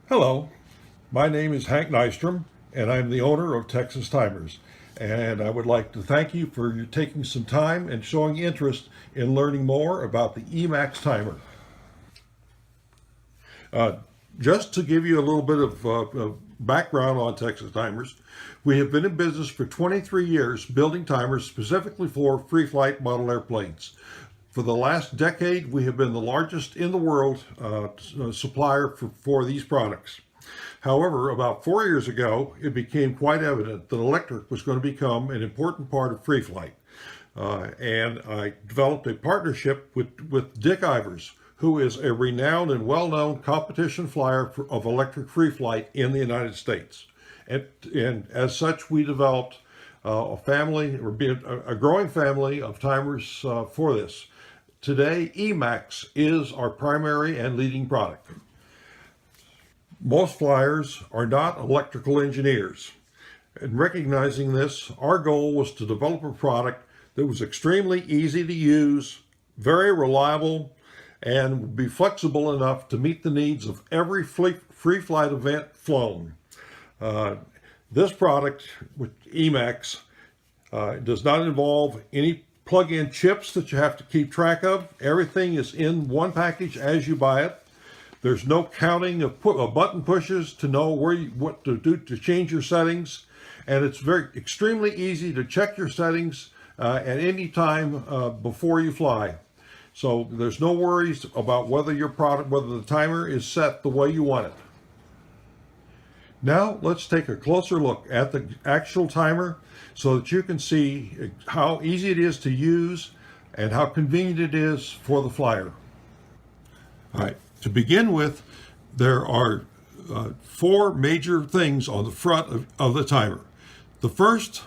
Hello, my name is Hank Nystrom, and I'm the owner of Texas Timers. And I would like to thank you for taking some time and showing interest in learning more about the eMax timer. Uh, just to give you a little bit of background on Texas Timers, we have been in business for 23 years building timers specifically for free flight model airplanes. For the last decade, we have been the largest in the world supplier for these products. However, about 4 years ago, it became quite evident that electric was going to become an important part of free flight. And I developed a partnership with Dick Ivers, who is a renowned and well-known competition flyer of electric free flight in the United States. And as such, we developed a family, or a growing family of timers for this. Today, eMax is our primary and leading product. Most flyers are not electrical engineers. In recognizing this, our goal was to develop a product that was extremely easy to use, very reliable, and would be flexible enough to meet the needs of every free flight event flown. This product with eMax does not involve any plug-in chips that you have to keep track of. Everything is in one package as you buy it. There's no counting of button pushes to know what to do to change your settings, and it's extremely easy to check your settings at any time before you fly. So there's no worries about whether the timer is set the way you want it. Now let's take a closer look at the actual timer so that you can see how easy it is to use and how convenient it is for the flyer. All right, to begin with, there are four major things on the front of the timer. The first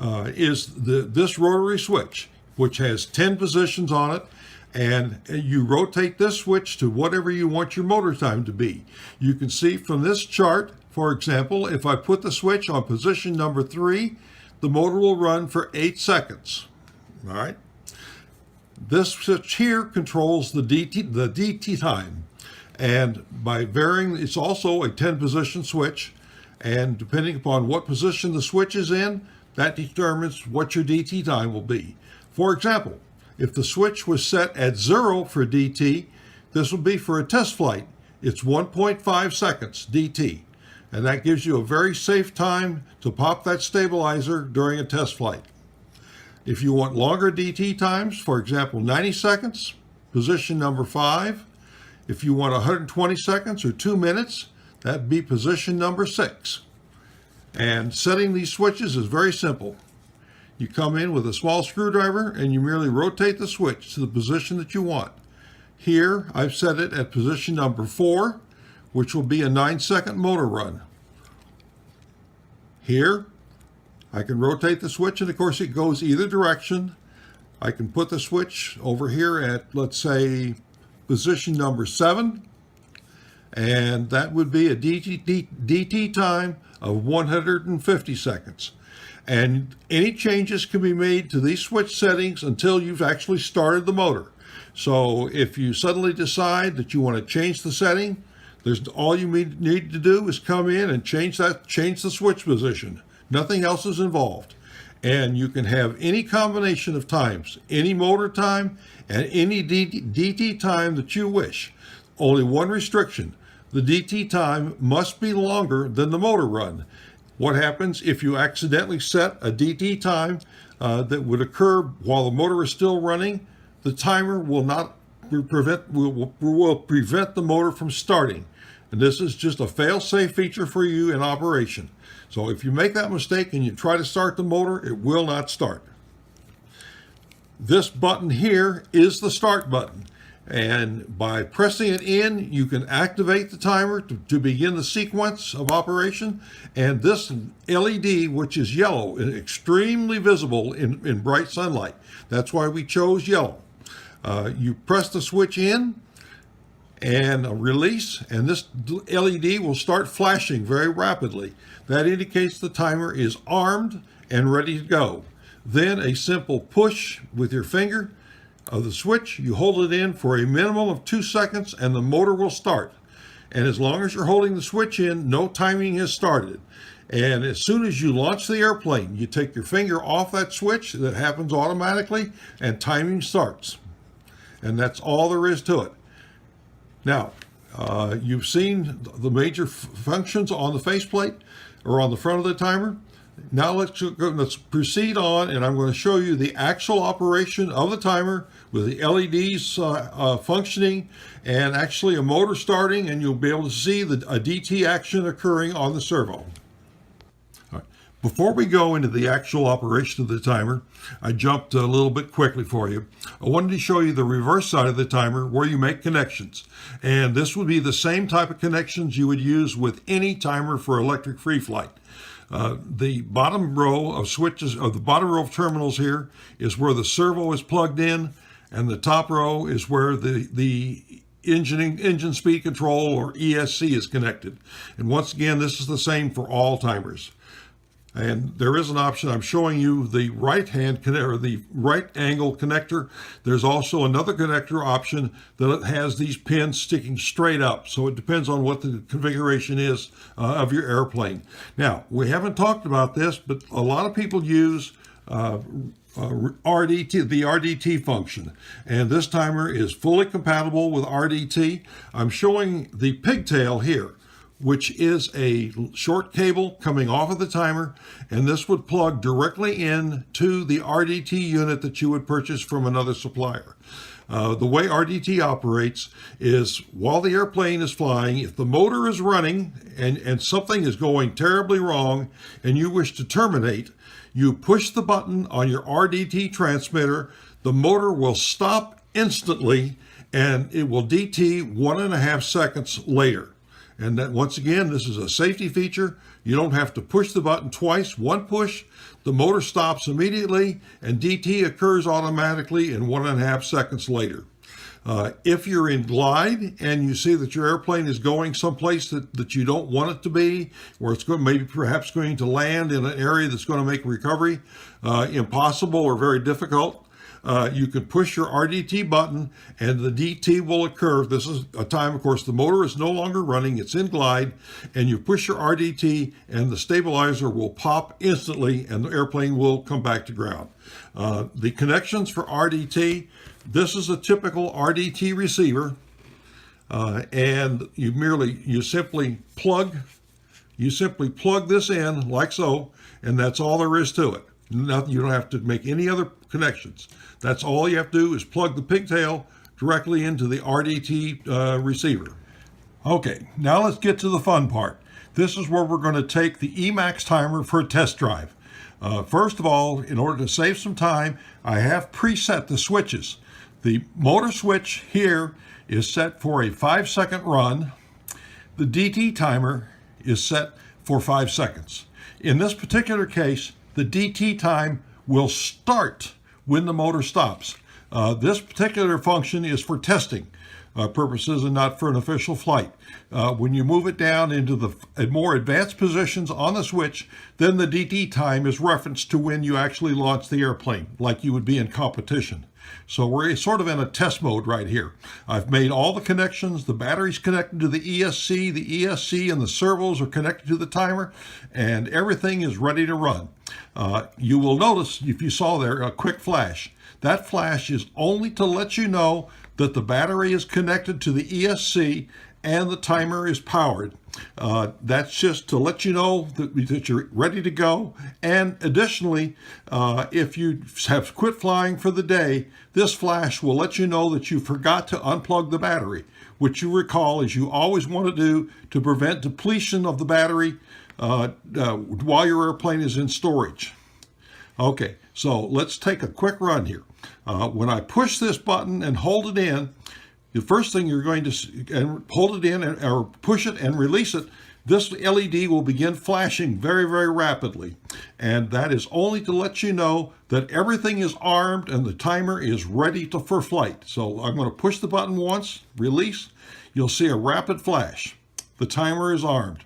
is this rotary switch, which has 10 positions on it, and you rotate this switch to whatever you want your motor time to be. You can see from this chart, for example, if I put the switch on position number 3, the motor will run for 8 seconds. All right. This switch here controls the DT time, and by varying, it's also a 10 position switch, and depending upon what position the switch is in, that determines what your DT time will be. For example, if the switch was set at 0 for DT, this will be for a test flight. It's 1.5 seconds DT, and that gives you a very safe time to pop that stabilizer during a test flight. If you want longer DT times, for example, 90 seconds, position number 5. If you want 120 seconds or 2 minutes, that'd be position number 6. And setting these switches is very simple. You come in with a small screwdriver and you merely rotate the switch to the position that you want. Here, I've set it at position number 4, which will be a 9-second motor run. Here, I can rotate the switch, and of course it goes either direction. I can put the switch over here at, let's say, position number 7, and that would be a DT time of 150 seconds. And any changes can be made to these switch settings until you've actually started the motor. So if you suddenly decide that you want to change the setting, all you need to do is come in and change the switch position. Nothing else is involved. And you can have any combination of times, any motor time and any DT time that you wish. Only one restriction: the DT time must be longer than the motor run. What happens if you accidentally set a DT time that would occur while the motor is still running? The timer will prevent the motor from starting. And this is just a fail-safe feature for you in operation. So if you make that mistake and you try to start the motor, it will not start. This button here is the start button. And by pressing it in, you can activate the timer to begin the sequence of operation. And this LED, which is yellow, is extremely visible in bright sunlight. That's why we chose yellow. You press the switch in and a release, and this LED will start flashing very rapidly. That indicates the timer is armed and ready to go. Then a simple push with your finger of the switch, you hold it in for a minimum of 2 seconds and the motor will start. And as long as you're holding the switch in, no timing has started. And as soon as you launch the airplane, you take your finger off that switch. That happens automatically, and timing starts. And that's all there is to it. Now, you've seen the major functions on the faceplate or on the front of the timer. Now let's proceed on, and I'm going to show you the actual operation of the timer with the LEDs functioning and actually a motor starting, and you'll be able to see a DT action occurring on the servo. All right. Before we go into the actual operation of the timer, I jumped a little bit quickly for you. I wanted to show you the reverse side of the timer where you make connections. And this would be the same type of connections you would use with any timer for electric free flight. The bottom row of switches, or the bottom row of terminals here, is where the servo is plugged in, and the top row is where the engine speed control, or ESC, is connected. And once again, this is the same for all timers. And there is an option. I'm showing you the right-hand connector, the right angle connector. There's also another connector option that has these pins sticking straight up. So it depends on what the configuration is of your airplane. Now, we haven't talked about this, but a lot of people use RDT, the RDT function. And this timer is fully compatible with RDT. I'm showing the pigtail here, which is a short cable coming off of the timer, and this would plug directly into the RDT unit that you would purchase from another supplier. The way RDT operates is while the airplane is flying, if the motor is running and something is going terribly wrong and you wish to terminate, you push the button on your RDT transmitter, the motor will stop instantly, and it will DT 1.5 seconds later. And that, once again, this is a safety feature. You don't have to push the button twice. One push, the motor stops immediately, and DT occurs automatically in 1.5 seconds later. If you're in glide and you see that your airplane is going someplace that you don't want it to be, where it's going, maybe perhaps going to land in an area that's going to make recovery impossible or very difficult, you can push your RDT button and the DT will occur. This is a time, of course, the motor is no longer running, it's in glide, and you push your RDT and the stabilizer will pop instantly and the airplane will come back to ground. The connections for RDT, this is a typical RDT receiver, and you simply plug this in like so, and that's all there is to it. You don't have to make any other connections. That's all you have to do is plug the pigtail directly into the RDT receiver. Okay, now let's get to the fun part. This is where we're going to take the eMax timer for a test drive. First of all, in order to save some time, I have preset the switches. The motor switch here is set for a 5-second run. The DT timer is set for 5 seconds. In this particular case, the DT time will start when the motor stops. This particular function is for testing purposes and not for an official flight. When you move it down into the more advanced positions on the switch, then the DT time is referenced to when you actually launch the airplane, like you would be in competition. So we're sort of in a test mode right here. I've made all the connections. The battery's connected to the ESC and the servos are connected to the timer, and everything is ready to run. You will notice, if you saw there, a quick flash. That flash is only to let you know that the battery is connected to the ESC and the timer is powered. That's just to let you know that you're ready to go. And additionally, if you have quit flying for the day, this flash will let you know that you forgot to unplug the battery, which you recall is you always want to do to prevent depletion of the battery while your airplane is in storage. Okay, so let's take a quick run here. When I push this button and hold it in, the first thing you're going to hold it in or push it and release it, this LED will begin flashing very, very rapidly. And that is only to let you know that everything is armed and the timer is ready for flight. So I'm going to push the button once, release, you'll see a rapid flash. The timer is armed.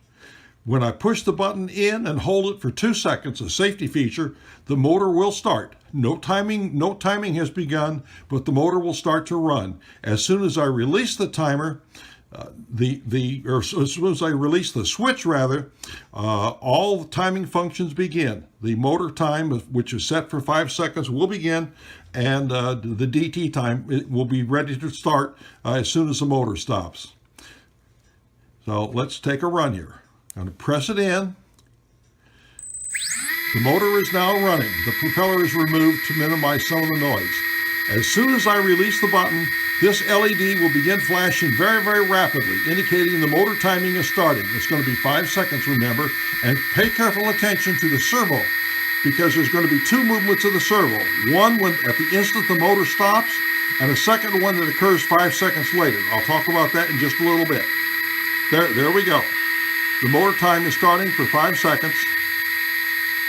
When I push the button in and hold it for 2 seconds, a safety feature, the motor will start. No timing has begun, but the motor will start to run. As soon as I release the timer, or as soon as I release the switch, rather, all the timing functions begin. The motor time, which is set for 5 seconds, will begin, and the DT time will be ready to start as soon as the motor stops. So let's take a run here. I'm going to press it in. The motor is now running. The propeller is removed to minimize some of the noise. As soon as I release the button, this LED will begin flashing very, very rapidly, indicating the motor timing is starting. It's going to be 5 seconds, remember, and pay careful attention to the servo, because there's going to be two movements of the servo. One when at the instant the motor stops, and a second one that occurs 5 seconds later. I'll talk about that in just a little bit. There we go. The motor time is starting for 5 seconds.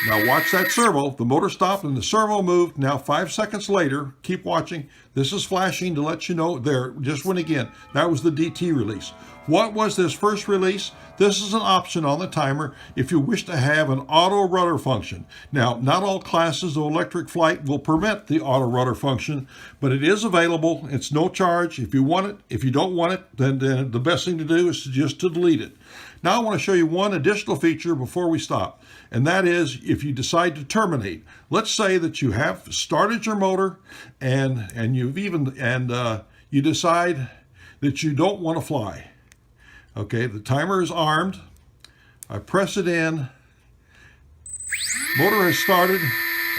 Now watch that servo. The motor stopped and the servo moved. Now 5 seconds later, keep watching. This is flashing to let you know there, just went again. That was the DT release. What was this first release? This is an option on the timer if you wish to have an auto rudder function. Now, not all classes of electric flight will permit the auto rudder function, but it is available. It's no charge. If you want it, if you don't want it, then the best thing to do is just to delete it. Now I want to show you one additional feature before we stop, and that is if you decide to terminate. Let's say that you have started your motor and you decide that you don't want to fly. Okay, the timer is armed. I press it in. Motor has started,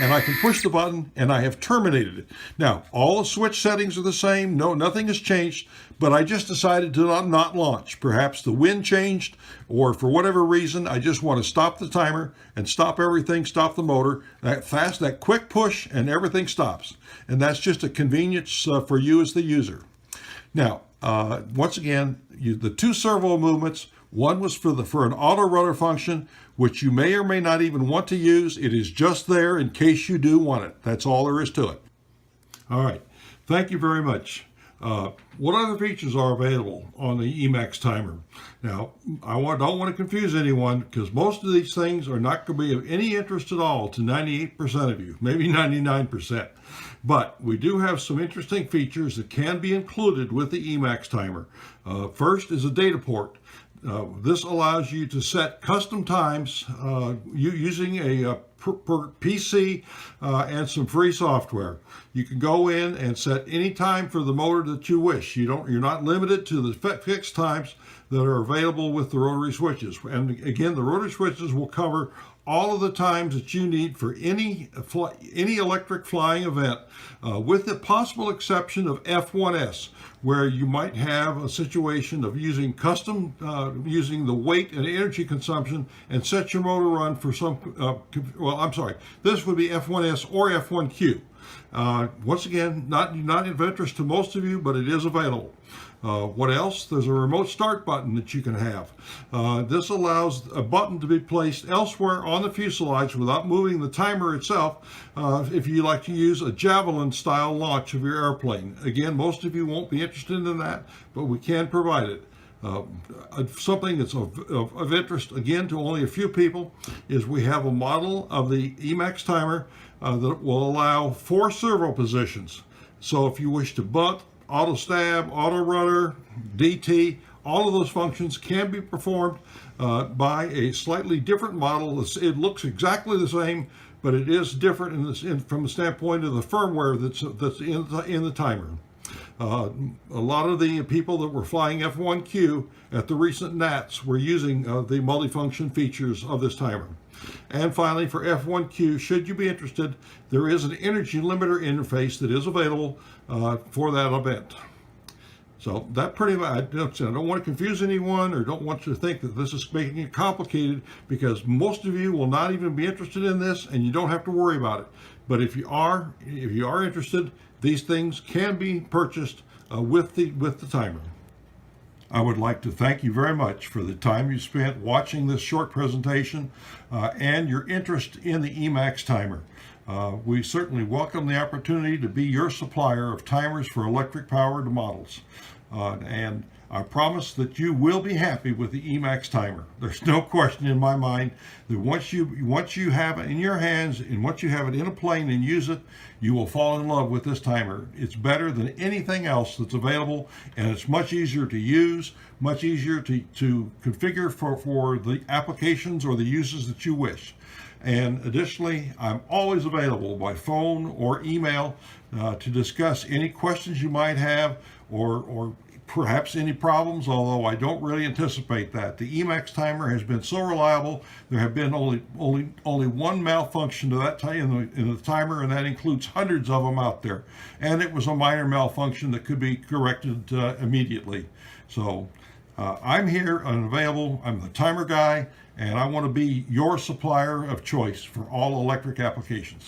and I can push the button, and I have terminated it. Now, all the switch settings are the same. No, nothing has changed, but I just decided to not launch. Perhaps the wind changed, or for whatever reason, I just want to stop the timer and stop everything, stop the motor. That quick push, and everything stops. And that's just a convenience for you as the user. Now, once again, the two servo movements, one was for an auto rudder function, which you may or may not even want to use. It is just there in case you do want it. That's all there is to it. All right. Thank you very much. What other features are available on the eMax timer? Now, don't want to confuse anyone, because most of these things are not going to be of any interest at all to 98% of you, maybe 99%. But we do have some interesting features that can be included with the eMax timer. First is a data port. This allows you to set custom times using a PC and some free software. You can go in and set any time for the motor that you wish. You're not limited to the fixed times that are available with the rotary switches. And again, the rotary switches will cover all of the times that you need for any electric flying event, with the possible exception of F1S, where you might have a situation of using using the weight and energy consumption and set your motor run for some, this would be F1S or F1Q. Once again, not of interest to most of you, but it is available. What else? There's a remote start button that you can have. This allows a button to be placed elsewhere on the fuselage without moving the timer itself, if you like to use a Javelin style launch of your airplane. Again, most of you won't be interested in that, but we can provide it. Something that's of interest, again, to only a few people, is we have a model of the eMax timer that will allow 4 servo positions. So if you wish to bunt, auto stab, auto rudder, DT, all of those functions can be performed by a slightly different model. It looks exactly the same, but it is different from the standpoint of the firmware that's in the timer. A lot of the people that were flying F1Q at the recent NATS were using the multifunction features of this timer. And finally, for F1Q, should you be interested, there is an energy limiter interface that is available for that event. So that pretty much, I don't want to confuse anyone, or don't want you to think that this is making it complicated, because most of you will not even be interested in this, and you don't have to worry about it. But if you are interested, these things can be purchased with the timer. I would like to thank you very much for the time you spent watching this short presentation and your interest in the eMax timer. We certainly welcome the opportunity to be your supplier of timers for electric powered models. And I promise that you will be happy with the eMax timer. There's no question in my mind that once you have it in your hands and once you have it in a plane and use it, you will fall in love with this timer. It's better than anything else that's available, and it's much easier to use, much easier to configure for the applications or the uses that you wish. And additionally, I'm always available by phone or email to discuss any questions you might have, or perhaps any problems, although I don't really anticipate that. The eMax timer has been so reliable. There have been only one malfunction to that in the timer, and that includes hundreds of them out there. And it was a minor malfunction that could be corrected immediately. So I'm here and available. I'm the timer guy, and I want to be your supplier of choice for all electric applications.